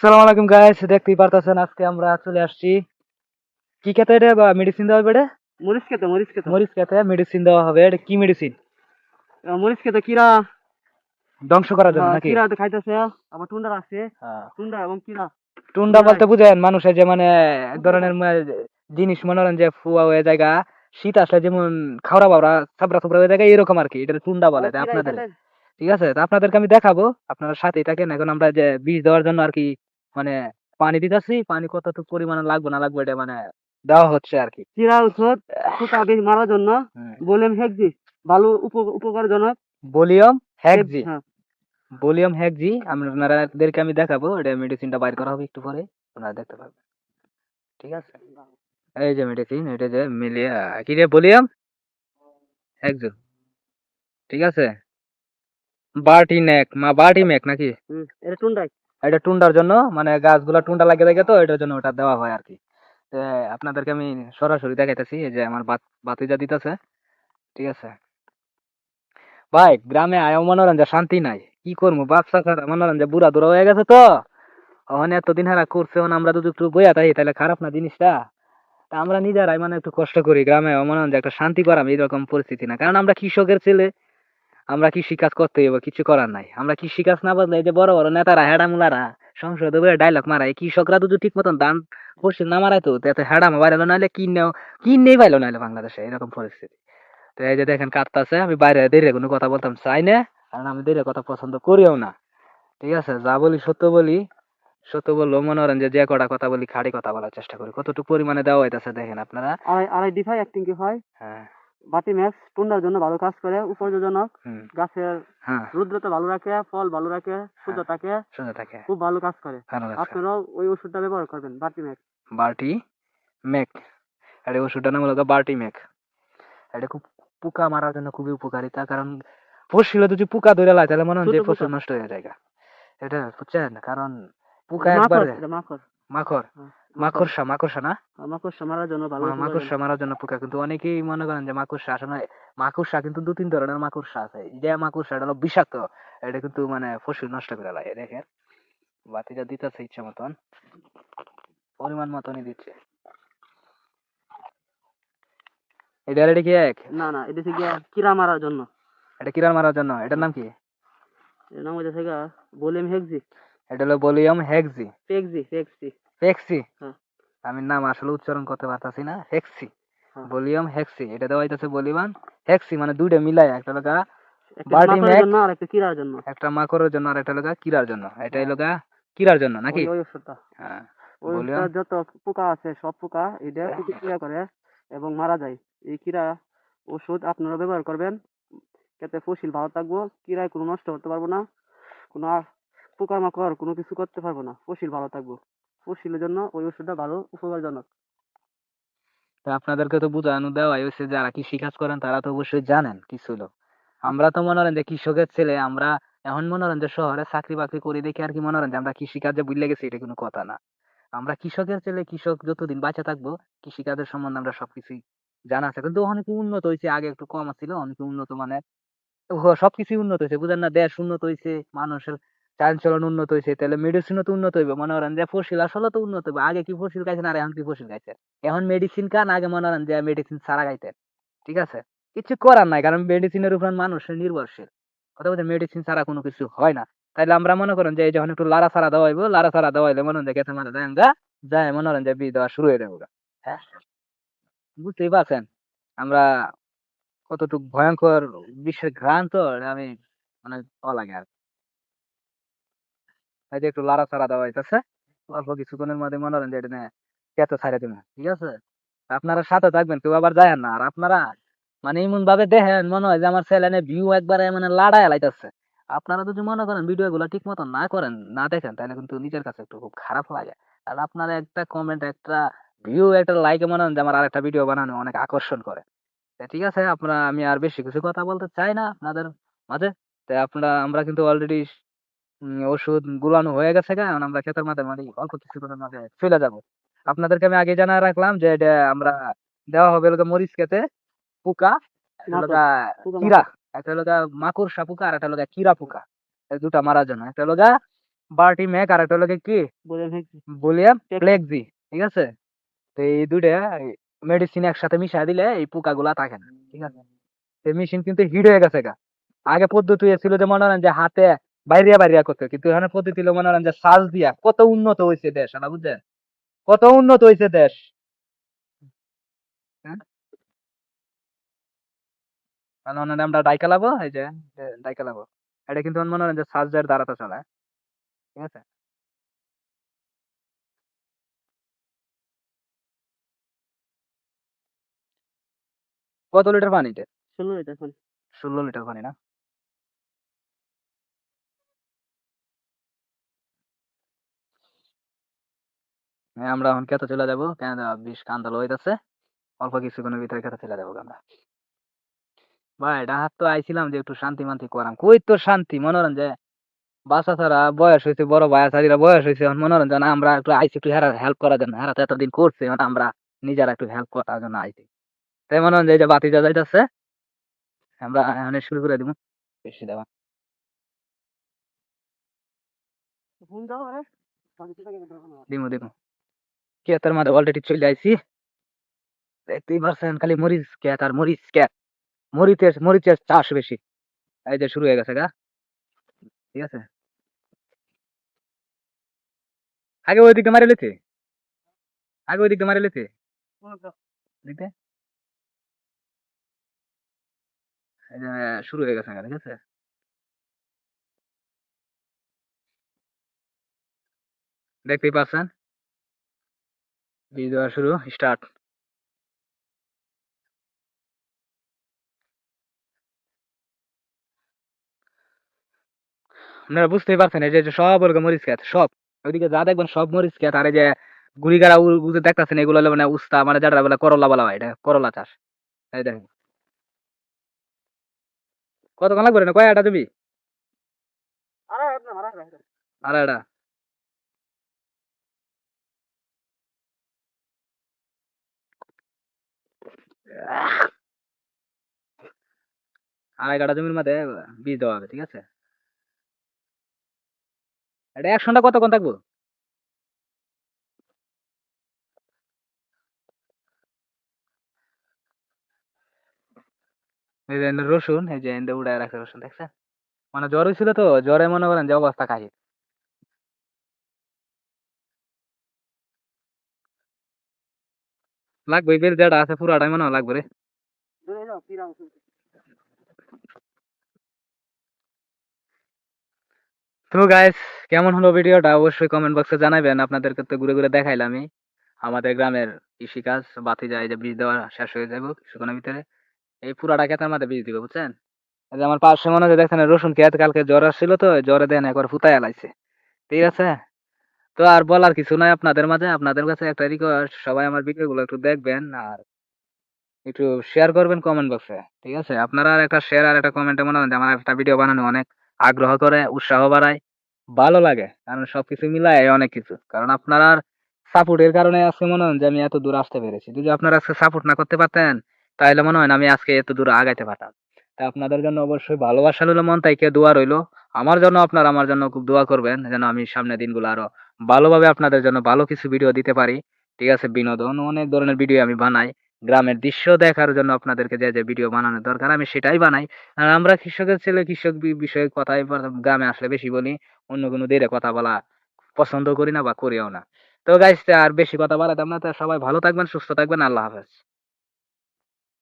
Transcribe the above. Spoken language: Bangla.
সালাম আলাইকুম গাইস, দেখতেই পারতেছেন আজকে আমরা চলে আসছি কি খেতে এটা বা মেডিসিন দেওয়া হবে এটা? মরিচ খেতে মরিচ খেতে মেডিসিন দেওয়া হবে। এটা কি মেডিসিন? মরিচ খেতে কিরা। ধ্বংস করার জন্য নাকি? কিরা তো খাইতেছে। আবার টুন্ডা আছে। হ্যাঁ। টুন্ডা এবং কিরা টুন্ডা দুটাই। বলতে বুঝেন মানুষের যে মানে এক ধরনের জিনিস মনে করেন যে ফুয়া হয়ে জায়গা, শীত আসলে যেমন খাওয়া বাবরা সাবরা সুবরা হয়ে যায় এরকম আর কি, এটা টুন্ডা বলে তাই কিরা আপনাদের। এখানে। ঠিক আছে, তো আপনাদেরকে আমি দেখাবো, আপনারা সাথেই থাকেন। এখন আমরা যে বীজ দেওয়ার জন্য আর কি মানে পানি দিতেছি, পানি কতটুকু পরিমাণে লাগবে না লাগবে এটা মানে দেওয়া হচ্ছে আর কি। কিরা ওষুধ পোকা বেশ মারার জন্য হুম। বললেন হেক্সি ভালো উপকারজনক। ভলিউম হ্যাকজি, হ্যাঁ। ভলিউম হ্যাকজি আপনাদেরকে আমি দেখাবো। এটা মেডিসিনটা বাইর করা হবে একটু পরে, আপনারা দেখতে পাবেন। ঠিক আছে, এই যে মেডিসিন, এটা যে মিলিয়া কি রে ভলিউম হ্যাকজি। ঠিক আছে, বার্টি নেক মা বার্টি মেক নাকি? এটা টুন্ডাই। এটা টুন্ডার জন্য, মানে গাছগুলা টুন্ডা লাগে থাকে তো এটার জন্য ওটা দেওয়া হয় আর কি। তো আপনাদেরকে আমি সরাসরি দেখাইতেছি, এই যে আমার বাতিজা দিতেছে। ঠিক আছে ভাই, গ্রামে আয়ও মনোরঞ্জন শান্তি নাই, কি করবো, বাচ্চা খারাপ মনোরঞ্জন বুড়া দুরা হয়ে গেছে তো ওখানে এতদিন হারা করছে, আমরা যদি একটু বইয়া থাকি তাহলে খারাপ না জিনিসটা। তা আমরা নিজেরাই মানে একটু কষ্ট করি গ্রামে, মনে হয় যে একটা শান্তি করাম এরকম পরিস্থিতি না, কারণ আমরা কৃষকের ছেলে, আমরা কৃষি কাজ করতে হইব, কিছু করার নাই। আমরা কৃষি কাজ না বদলে এই যে বড় বড় নেতারা হেডা মুলারা সংসদে বলে ডায়লগ মারায়, কৃষকরা যদি ঠিক মতন দান ফসল না মারাইতো তাতে হেডা বাইরে নাহলে কিনেই পাইলো নাহলে বাংলাদেশে এরকম পরিস্থিতি। তো এই যে দেখেন কাটতাছে, আমি বাইরে দেরে কোনো কথা বলতাম চাই না, কারণ আমি দেরে কথা পছন্দ করিও না। ঠিক আছে, যা বলি সত্য বলি, সত্য বললো মনে করেন যে যে কটা কথা বলি খাড়ি কথা বলার চেষ্টা করি। কতটুকু পরিমাণে দেওয়া হইতাছে দেখেন আপনারা। আড়াই আড়াই ডিফাই অ্যাক্টিং কি হয়। হ্যাঁ। বাটি ম্যাক্স টুন্ডার জন্য ভালো কাজ করে, উপযোজনক। হুম। গাছের হ্যাঁ। রুদ্রতা ভালো রাখে, ফল ভালো রাখে, শুদ্ধ হ্যাঁ, থাকে। শুনে থাকে। খুব ভালো কাজ করে। ভালো লাগছে। আপনারাও ওই ওষুধটা ব্যবহার করবেন, বাটি ম্যাক্স। বার্টি মেক, এটা ওষুধটার নাম হলো বার্টি মেক। এটা খুব পোকা মারার জন্য খুবই উপকারিতা, কারণ ফসলে যদি পোকা ধরে লাগে তাহলে মনে হয় যে শুধু পোকা। ফসল নষ্ট হয়ে যায়। এটা বুঝছেন, কারণ পোকা এটা মাকড়, একবারে এটা মাকড়। মাকড়, হ্যাঁ, মাকড়। মাকড়সা মাকড়সা না, মাকড়সা মারার জন্য ভালো উপকারজনক। মাকড়সা মারার জন্য পোকা। কিন্তু অনেকেই মনে করেন যে মাকড়সা আসলে, মাকড়সা কিন্তু দু তিন ধরনের মাকড়সা আছে। যে মাকড়সা এটা হলো বিষাক্ত, এটা কিন্তু মানে ফসল নষ্ট করে লাগে। দেখেন বাতিটা দিতেছে ইচ্ছা মতন, পরিমাণ মতনই দিচ্ছে। এটা কি এক, না না, এটা থেকে কিরা মারার জন্য। এটা কিরার মারার জন্য, এটার হ্যাঁ, নাম কি? এর নাম হইতে থেকে বলিম হেক্সি। এটা হলো ভলিউম হেক্সি। ফেক্সি ফেক্সি। হেক্সি, হ্যাঁ। আমি নাম আসলে উচ্চারণ করতে পারতাছি না। হেক্সি, হ্যাঁ। ভলিউম হেক্সি, এটা দেওয়া হইতাছে ভলিউম হেক্সি, মানে দুইটা মিলাই একটা লগা একটা বার্টি মাকড়ের ম্যাক, জন্য আর একটা কিরার জন্য। একটা মাকড়ের জন্য আর একটা লগা কিরার জন্য। এটাই হ্যাঁ, লগা কিরার জন্য ওই নাকি? ওই ওষুধটা। হ্যাঁ। ওই ওষুধটা ভলিউম, যত পোকা আছে সব পোকা এটা প্রতিক্রিয়া করে এবং মারা যায়। এই কিরা ওষুধ আপনারা ব্যবহার করবেন, যাতে ফসল ভালো থাকবো, কিরায় কোনো নষ্ট করতে পারবো না, কোনো পোকামাকড় কোনো কিছু করতে পারবো না, ফসল ভালো থাকবো। ফসলের জন্য ওই ওষুধটা ভালো উপকারজনক। তো আপনাদেরকে তো বুঝানো দেওয়াই হয়েছে, যারা কৃষি কাজ করেন তারা তো অবশ্যই জানেন কিছু লোক। আমরা তো মনে করেন যে কৃষকের ছেলে, আমরা এখন মনে করেন যে শহরে চাকরি বাকরি করি দেখে আর কি মনে করেন যে আমরা কৃষি কাজে বুঝলে গেছি, এটা কোনো কথা না। আমরা কৃষকের ছেলে, কৃষক যতদিন বাঁচা থাকবো কৃষিকাজের সম্বন্ধে আমরা সবকিছুই জানা আছে। কিন্তু অনেক উন্নত হয়েছে, আগে একটু কম ছিল, অনেক উন্নত মানে সবকিছুই উন্নত হয়েছে বুঝেন না, দেশ উন্নত হয়েছে, মানুষের চালচলন উন্নত হয়েছে, তাহলে মেডিসিনও তো উন্নত হইবে। মনে করেন যে ফসল আসলে তো উন্নত হইবে, আগে কি ফসল খাইছেন আর এখন কি ফসল খাইছেন? এখন মেডিসিন খান, আগে মনে করেন যে মেডিসিন ছাড়া খাইতেন। ঠিক আছে, কিছু করার নাই, কারণ মেডিসিনের উপর মানুষের নির্ভরশীল। কথা বলতে মেডিসিন ছাড়া কোনো কিছু হয় না। তাইলে আমরা মনে করেন যে এই যখন একটু লাড়া ছাড়া দেওয়া হইব, লাড়া ছাড়া দেওয়া হইলে মনে হয় যে খেতে মারা যায় যায় মনে করেন যে বীজ দেওয়া শুরু হয়ে যাবো। হ্যাঁ, বুঝতেই পারছেন আমরা কতটুকু ভয়ঙ্কর বিশ্বের ঘ্রাণ, তো এটা আমি মানে লাগে আর। এই যে একটু লাড়া ছাড়া দেওয়া হইতেছে, অল্প কিছুক্ষণের মধ্যে মনে করেন যে এটা নিয়ে খেতে ছাড়ে দেবেন। ঠিক আছে, আপনারা সাথে থাকবেন, কেউ আবার যায় না। আর আপনারা মানে এমন ভাবে দেখেন মনে হয় যে আমার চ্যানেলে ভিউ একবারে মানে লাড়ায় লাইতেছে। আপনারা যদি মনে করেন ভিডিও গুলো ঠিক মতো না করেন, না দেখেন, তাহলে কিন্তু নিজের কাছে একটু খুব খারাপ লাগে। আর আপনারা একটা কমেন্ট, একটা ভিউ, একটা লাইকে মনে হয় যে আমার আরেকটা ভিডিও বানানো অনেক আকর্ষণ করে। তা ঠিক আছে, আপনারা, আমি আর বেশি কিছু কথা বলতে চাই না আপনাদের মাঝে। তাই আপনারা, আমরা কিন্তু অলরেডি ওষুধ গুলানো হয়ে গেছে গা, এখন আমরা ক্ষেতের মাঠে মানে অল্প কিছুক্ষণের মাঝে চলে যাব। আপনাদেরকে আমি আগে জানা রাখলাম যে এটা আমরা দেওয়া হবে হলো গিয়ে মরিচ খেতে পোকা, একটা হলো মাকড়, গিয়ে পোকা কিরা, মাকড়। একটা হলো গিয়ে মাকড়সা পোকা, আর একটা হলো গিয়ে কিরা পোকা। এই দুটা মারার জন্য, একটা হলো গিয়ে বার্টি ম্যাক আর একটা হলো কি বলেন হ্যাঁ কি বলিয়াম ফ্লেক্সি, ঠিক আছে? তো এই দুইটা মেডিসিন একসাথে মিশাই দিলে এই পোকাগুলা থাকে না, ঠিক আছে? এই মেশিন কিন্তু হিট হয়ে গেছে গা। আগে পদ্ধতি ছিল যে মনে করেন যে হাতে বাইরিয়া বাইরিয়া করতে, কিন্তু এখানে পদ্ধতি হলো মনে করেন যে সাজ দিয়া। কত উন্নত হয়েছে দেশ, না বুঝছেন? কত উন্নত হয়েছে দেশ, হ্যাঁ? কারণ ওনারে আমরা ডাইকা লাবো, এই যে ডাইকা লাবো, এটা কিন্তু মনে করেন যে সাজের দ্বারাতে চলে, ঠিক আছে? কত লিটার পানিতে? 16 লিটার পানি। 16 লিটার পানি না? হ্যাঁ, আমরা এখন খেতে চলে যাবো, কেন বেশ কান্দা হইতাছে। অল্প কিছুক্ষণের ভিতরে খেতে চলে যাবো আমরা। ভাই ডাহাত তো আইছিলাম যে একটু শান্তি মান্তি করাম, কই তো শান্তি, মনে করেন যে বাচ্চা ছাড়া বয়স হয়েছে, বড় ভাইয়া ছাড়িরা বয়স হয়েছে, এখন মনে করেন যে না আমরা একটু আইসি একটু হেল্প করার জন্য, হেরা তো এতদিন করছে, এখন আমরা নিজেরা একটু হেল্প করার জন্য আইছি। তাই মনে করেন যে এই যে বাতি যা যাইতেছে, আমরা এখন শুরু করে দিব বেশি দেওয়া। ফোন দাও আরে পানি থেকে দরকার না। দিমু দিমু ক্ষেতের মাঝে অলরেডি চলে আইছি, দেখতেই পারছেন খালি মরিচ ক্ষেত আর মরিচ ক্ষেত, মরিচের মরিচের চাষ বেশি। এই যে শুরু হয়ে গেছে গা, ঠিক আছে? আগে ওই দিকে মারি লেছে, আগে ওই দিকে মারি লেছে, ফোন দাও। দেখতে এই যে শুরু হয়ে গেছে গা, ঠিক আছে? দেখতেই পাচ্ছেন বীজ দেওয়া শুরু স্টার্ট। আপনারা বুঝতেই পারছেন এই যে যে সব ওরকম মরিচ ক্ষেত, সব ওইদিকে যা দেখবেন সব মরিচ ক্ষেত। আর এই যে গুড়িগাড়া দেখতেছেন, এগুলো হলো মানে উস্তা, মানে যেটা বলে করলা বলা হয়, এটা করলা চাষ। এই দেখেন কতক্ষণ লাগবে না, কয়টা তুমি? আরে আপনি মারা রাখেন। আর এটা আড়াই কাঠা জমির মধ্যে বীজ দেওয়া হবে, ঠিক আছে? এটা 1 ঘন্টা কতক্ষণ থাকবো? এই যে রসুন, এই যে এনে উড়ায় রাখছে রসুন, দেখছেন? মানে জ্বর হয়েছিল তো, জ্বরে মনে করেন যে অবস্থা কাহিল। লাগবে বের যেটা আছে পুরাটাই মনে হয় লাগবে রে। দূরে যাও পিরাও। তো গাইস, কেমন হলো ভিডিওটা অবশ্যই কমেন্ট বক্সে জানাবেন। আপনাদেরকে তো ঘুরে ঘুরে দেখাইলাম আমি আমাদের গ্রামের কৃষিকাজ। বাতি যায় যে বীজ দেওয়া শেষ হয়ে যাবো কিছুক্ষণের ভিতরে, এই পুরাটা ক্ষেতের মধ্যে বীজ দিব, বুঝছেন? এই যে আমার পাশে মনে হয় দেখছেন রসুন ক্ষেত, কালকে জ্বর আসছিল তো, জ্বরে দেন একবার ফুটাই লাইছে, ঠিক আছে? তো আর বলার কিছু নাই আপনাদের মাঝে, আপনাদের কাছে একটা রিকোয়েস্ট, সবাই আমার ভিডিও গুলো একটু দেখবেন আর একটু শেয়ার করবেন কমেন্ট বক্সে, ঠিক আছে? আপনারা আর একটা শেয়ার আর একটা কমেন্টে মনে হয় যে আমার একটা ভিডিও বানানো অনেক আগ্রহ করে, উৎসাহ বাড়ায়, ভালো লাগে। কারণ সবকিছু মিলায় অনেক কিছু, কারণ আপনারা সাপোর্টের কারণে আজকে মনে হয় যে আমি এত দূর আসতে পেরেছি। যদি আপনারা আজকে সাপোর্ট না করতে পারতেন, তাহলে মনে হয় না আমি আজকে এত দূর আগাইতে পারতাম। তাই আপনাদের জন্য অবশ্যই ভালোবাসা রইলো, মন থেকে দোয়া রইলো। আমার জন্য আপনারা আমার জন্য খুব দোয়া করবেন, যেন আমি সামনের দিনগুলো আরো ভালোভাবে আপনাদের জন্য ভালো কিছু ভিডিও দিতে পারি, ঠিক আছে? বিনোদন অনেক ধরনের ভিডিও আমি বানাই, গ্রামের দৃশ্য দেখার জন্য আপনাদেরকে যে যে ভিডিও বানানোর দরকার আমি সেটাই বানাই। আর আমরা কৃষকের ছেলে, কৃষক বিষয়ে কথাই গ্রামে আসলে বেশি বলি, অন্য কোনো দিকে কথা বলা পছন্দ করি না বা করিও না। তো গাইস, আর বেশি কথা বাড়াতাম না, তো সবাই ভালো থাকবেন, সুস্থ থাকবেন, আল্লাহ হাফেজ।